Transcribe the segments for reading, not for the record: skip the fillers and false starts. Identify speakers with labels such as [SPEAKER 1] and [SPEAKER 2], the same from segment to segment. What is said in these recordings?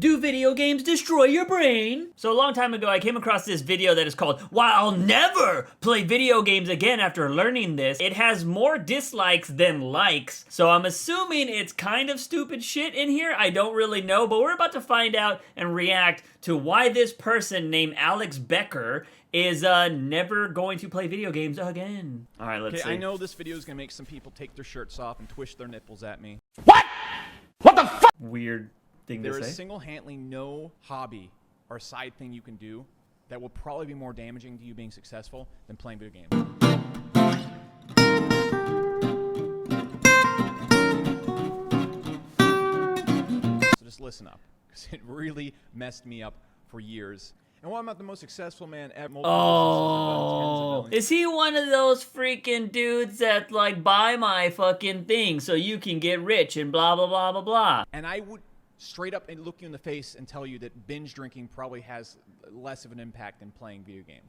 [SPEAKER 1] Do video games destroy your brain? So a long time ago, I came across this video that is called, "Why I'll Never Play Video Games Again After Learning This." It has more dislikes than likes, so I'm assuming it's kind of stupid shit in here. I don't really know, but we're about to find out and react to why this person named Alex Becker is never going to play video games again. All right, let's see.
[SPEAKER 2] I know this video is going to make some people take their shirts off and twist their nipples at me.
[SPEAKER 3] What? What the fuck?
[SPEAKER 1] Weird thing to say.
[SPEAKER 2] There is single-handedly no hobby or side thing you can do that will probably be more damaging to you being successful than playing video games. So just listen up, because it really messed me up for years. And while I'm not the most successful man ever,
[SPEAKER 1] oh, is he one of those freaking dudes that like buy my fucking thing so you can get rich and blah blah blah blah blah?
[SPEAKER 2] And I would straight up and look you in the face and tell you that binge drinking probably has less of an impact than playing video games.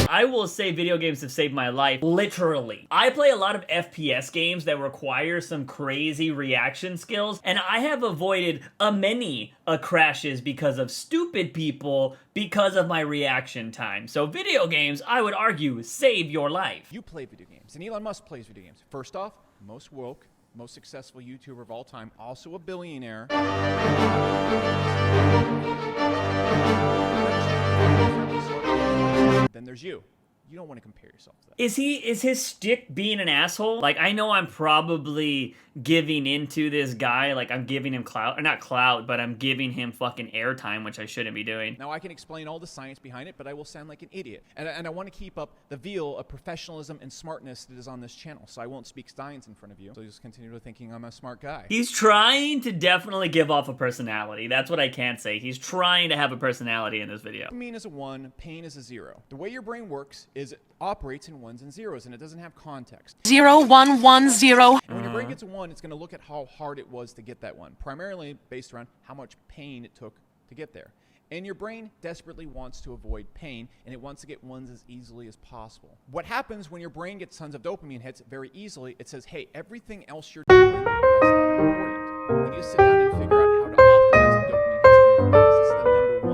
[SPEAKER 1] I will say video games have saved my life, literally. I play a lot of FPS games that require some crazy reaction skills, and I have avoided many crashes because of stupid people because of my reaction time. So video games, I would argue, save your life.
[SPEAKER 2] You play video games, and Elon Musk plays video games. First off, most woke, most successful YouTuber of all time, also a billionaire. Then there's you. You don't want to compare yourself to that.
[SPEAKER 1] Is his stick being an asshole? Like, I know I'm probably giving into this guy, like I'm giving him clout, or not clout, but I'm giving him fucking airtime, which I shouldn't be doing.
[SPEAKER 2] Now I can explain all the science behind it, but I will sound like an idiot. And I want to keep up the veil of professionalism and smartness that is on this channel, so I won't speak science in front of you. So just continue to thinking I'm a smart guy.
[SPEAKER 1] He's trying to definitely give off a personality. That's what I can't say. He's trying to have a personality in this video.
[SPEAKER 2] Mean is a 1, pain is a 0. The way your brain works is it operates in 1s and 0s, and it doesn't have context.
[SPEAKER 4] 0, 1, 1, 0.
[SPEAKER 2] And when your brain gets a 1, it's going to look at how hard it was to get that 1, primarily based around how much pain it took to get there. And your brain desperately wants to avoid pain, and it wants to get 1s as easily as possible. What happens when your brain gets tons of dopamine hits very easily, it says, hey, everything else you're doing is not important. We need to sit down and figure out how to optimize the dopamine hits. This is the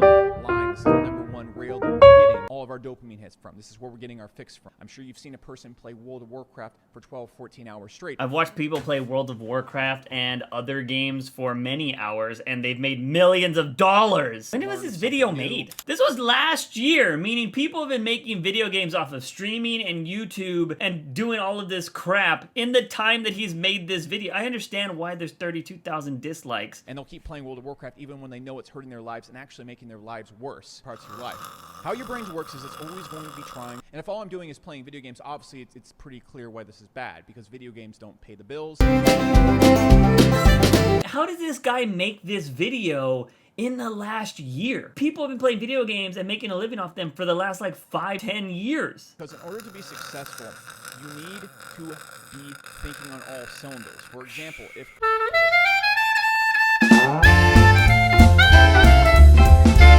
[SPEAKER 2] number 1 line. This is the number 1 rail that we're getting all of our dopamine hits from. This is where we're getting our fix from. I'm sure you've seen a person play World of Warcraft for 12, 14 hours straight.
[SPEAKER 1] I've watched people play World of Warcraft and other games for many hours, and they've made millions of dollars. When was this video made? This was last year, meaning people have been making video games off of streaming and YouTube and doing all of this crap in the time that he's made this video. I understand why there's 32,000 dislikes.
[SPEAKER 2] And they'll keep playing World of Warcraft even when they know it's hurting their lives and actually making their lives worse, parts of your life. How your brain works is it's always going to be trying, and if all I'm doing is playing video games, obviously it's pretty clear why this is bad, because video games don't pay the bills.
[SPEAKER 1] How did this guy make this video in the last year? People have been playing video games and making a living off them for the last like 5-10 years.
[SPEAKER 2] Because in order to be successful, you need to be thinking on all cylinders. For example, if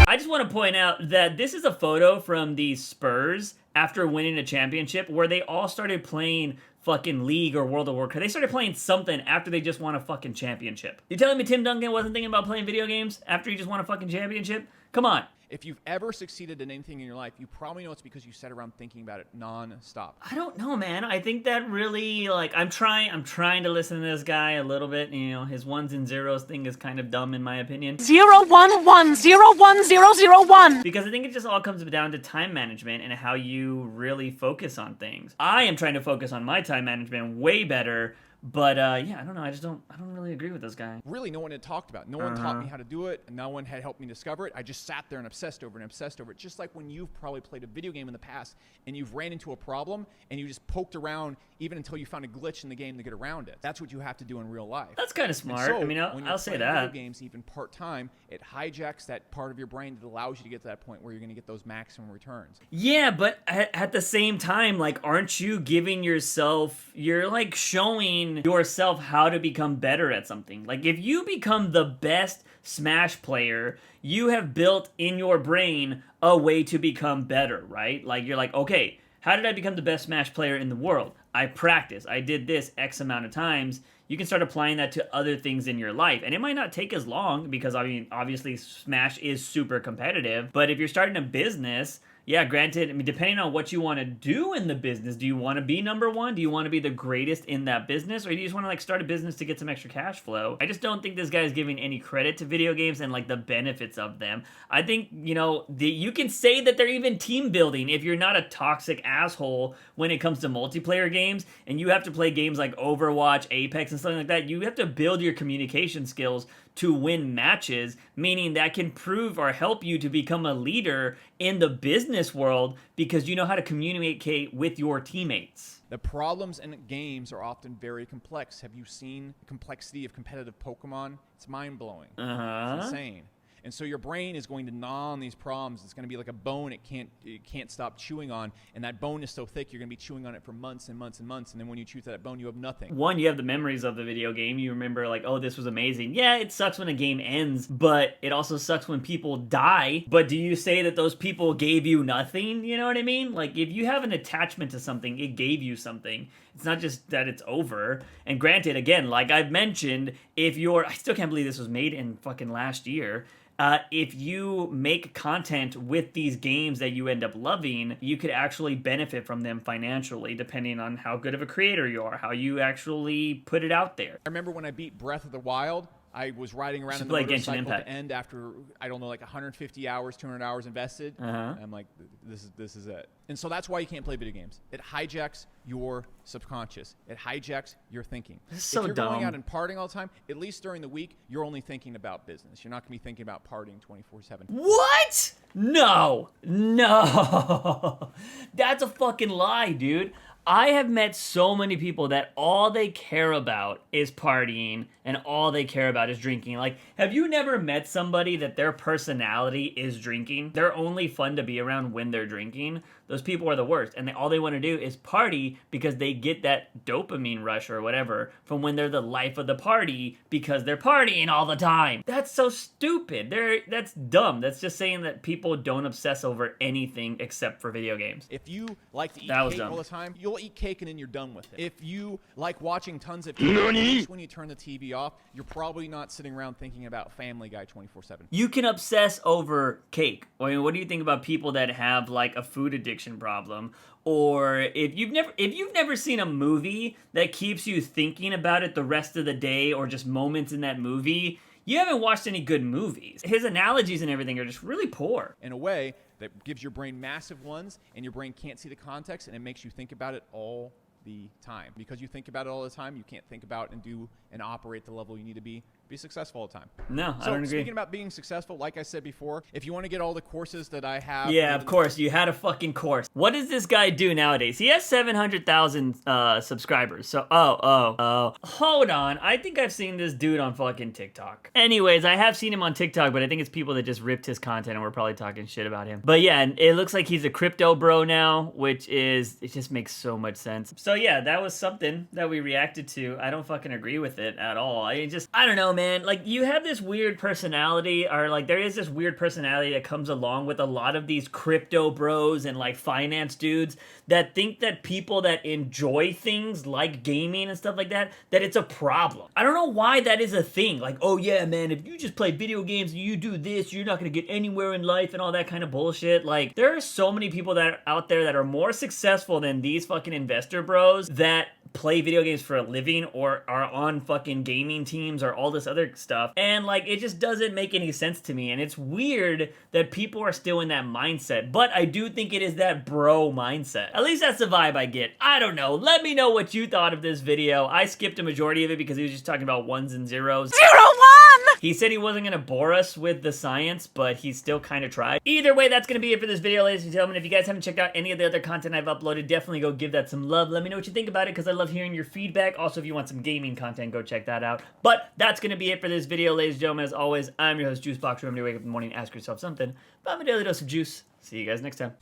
[SPEAKER 1] I just want to point out that this is a photo from the Spurs after winning a championship where they all started playing fucking League or World of Warcraft. They started playing something after they just won a fucking championship. You telling me Tim Duncan wasn't thinking about playing video games after he just won a fucking championship? Come on.
[SPEAKER 2] If you've ever succeeded in anything in your life, you probably know it's because you sat around thinking about it non-stop.
[SPEAKER 1] I don't know, man. I think that really, like, I'm trying to listen to this guy a little bit. You know, his 1s and 0s thing is kind of dumb in my opinion.
[SPEAKER 4] 0, 1, 1, 0, 1, 0, 0, 1.
[SPEAKER 1] Because I think it just all comes down to time management and how you really focus on things. I am trying to focus on my time management way better. But, yeah, I don't know. I don't really agree with this guy.
[SPEAKER 2] Really, no one had talked about it. No one taught me how to do it, and no one had helped me discover it. I just sat there and obsessed over it. Just like when you've probably played a video game in the past, and you've ran into a problem, and you just poked around even until you found a glitch in the game to get around it. That's what you have to do in real life.
[SPEAKER 1] That's kind of smart.
[SPEAKER 2] So,
[SPEAKER 1] I mean, I'll say that.
[SPEAKER 2] Video games, even part-time, it hijacks that part of your brain that allows you to get to that point where you're going to get those maximum returns.
[SPEAKER 1] Yeah, but at the same time, like, aren't you giving yourself, you're like showing yourself how to become better at something. Like, if you become the best Smash player, you have built in your brain a way to become better, right? Like, you're like, okay, how did I become the best Smash player in the world? I practiced. I did this X amount of times. you can start applying that to other things in your life. And it might not take as long because, I mean, obviously Smash is super competitive. But if you're starting a business, yeah, granted, I mean, depending on what you want to do in the business, do you want to be number one? Do you want to be the greatest in that business? Or do you just want to like start a business to get some extra cash flow? I just don't think this guy is giving any credit to video games and like the benefits of them. I think, you know, you can say that they're even team building if you're not a toxic asshole when it comes to multiplayer games and you have to play games like Overwatch, Apex, and something like that. You have to build your communication skills to win matches, meaning that can prove or help you to become a leader in the business world because you know how to communicate with your teammates.
[SPEAKER 2] The problems in games are often very complex. Have you seen the complexity of competitive Pokemon? It's mind-blowing. It's insane. And so your brain is going to gnaw on these problems. It's going to be like a bone it can't stop chewing on. And that bone is so thick, you're going to be chewing on it for months and months and months. And then when you chew that bone, you have nothing.
[SPEAKER 1] One, you have the memories of the video game. You remember like, oh, this was amazing. Yeah, it sucks when a game ends, but it also sucks when people die. But do you say that those people gave you nothing? You know what I mean? Like, if you have an attachment to something, it gave you something. It's not just that it's over. And granted, again, like I've mentioned, I still can't believe this was made in fucking last year. If you make content with these games that you end up loving, you could actually benefit from them financially, depending on how good of a creator you are, how you actually put it out there.
[SPEAKER 2] I remember when I beat Breath of the Wild, I was riding around in the motorcycle to end after, I don't know, like 150 hours, 200 hours invested. I'm like, this is it. And so that's why you can't play video games. It hijacks your subconscious. It hijacks your thinking.
[SPEAKER 1] This is so dumb.
[SPEAKER 2] If you're going out and partying all the time, at least during the week, you're only thinking about business. You're not going to be thinking about partying 24/7.
[SPEAKER 1] What? No. That's a fucking lie, dude. I have met so many people that all they care about is partying and all they care about is drinking. Like, have you never met somebody that their personality is drinking? They're only fun to be around when they're drinking. Those people are the worst. And all they want to do is party because they get that dopamine rush or whatever from when they're the life of the party because they're partying all the time. That's so stupid. That's dumb. That's just saying that people don't obsess over anything except for video games.
[SPEAKER 2] If you like to eat
[SPEAKER 1] That was
[SPEAKER 2] cake
[SPEAKER 1] dumb.
[SPEAKER 2] all the time, you'll eat cake and then you're done with it. If you like watching tons of TV, when you turn the TV off, you're probably not sitting around thinking about Family Guy 24/7.
[SPEAKER 1] You can obsess over cake. I mean, what do you think about people that have like a food addiction problem? Or if you've never seen a movie that keeps you thinking about it the rest of the day or just moments in that movie, you haven't watched any good movies. His analogies and everything are just really poor.
[SPEAKER 2] In a way that gives your brain massive ones and your brain can't see the context and it makes you think about it all the time. Because you think about it all the time, you can't think about and do and operate the level you need to be successful all the time.
[SPEAKER 1] No, I
[SPEAKER 2] so
[SPEAKER 1] don't agree.
[SPEAKER 2] Speaking about being successful, like I said before, if you want to get all the courses that I have...
[SPEAKER 1] Yeah, of course, you had a fucking course. What does this guy do nowadays? He has 700,000 subscribers. So, hold on. I think I've seen this dude on fucking TikTok. Anyways, I have seen him on TikTok, but I think it's people that just ripped his content and we're probably talking shit about him. But yeah, and it looks like he's a crypto bro now, which is, it just makes so much sense. So yeah, that was something that we reacted to. I don't fucking agree with it at all. I don't know, man. Like, you have this weird personality, or like there is this weird personality that comes along with a lot of these crypto bros and like finance dudes that think that people that enjoy things like gaming and stuff like that it's a problem. I don't know why that is a thing. Like, oh yeah, man, if you just play video games and you do this, you're not gonna get anywhere in life and all that kind of bullshit. Like, there are so many people that are out there that are more successful than these fucking investor bros that play video games for a living or are on fucking gaming teams or all this other stuff. And like, it just doesn't make any sense to me. And it's weird that people are still in that mindset. But I do think it is that bro mindset. At least that's the vibe I get. I don't know. Let me know what you thought of this video. I skipped a majority of it because he was just talking about ones and zeros.
[SPEAKER 4] 0, 1!
[SPEAKER 1] He said he wasn't going to bore us with the science, but he still kind of tried. Either way, that's going to be it for this video, ladies and gentlemen. If you guys haven't checked out any of the other content I've uploaded, definitely go give that some love. Let me know what you think about it because I love hearing your feedback. Also, if you want some gaming content, go check that out. But that's going to be it for this video, ladies and gentlemen. As always, I'm your host, JUICEBOX. Remember to wake up in the morning, ask yourself something. But I'm a daily dose of juice. See you guys next time.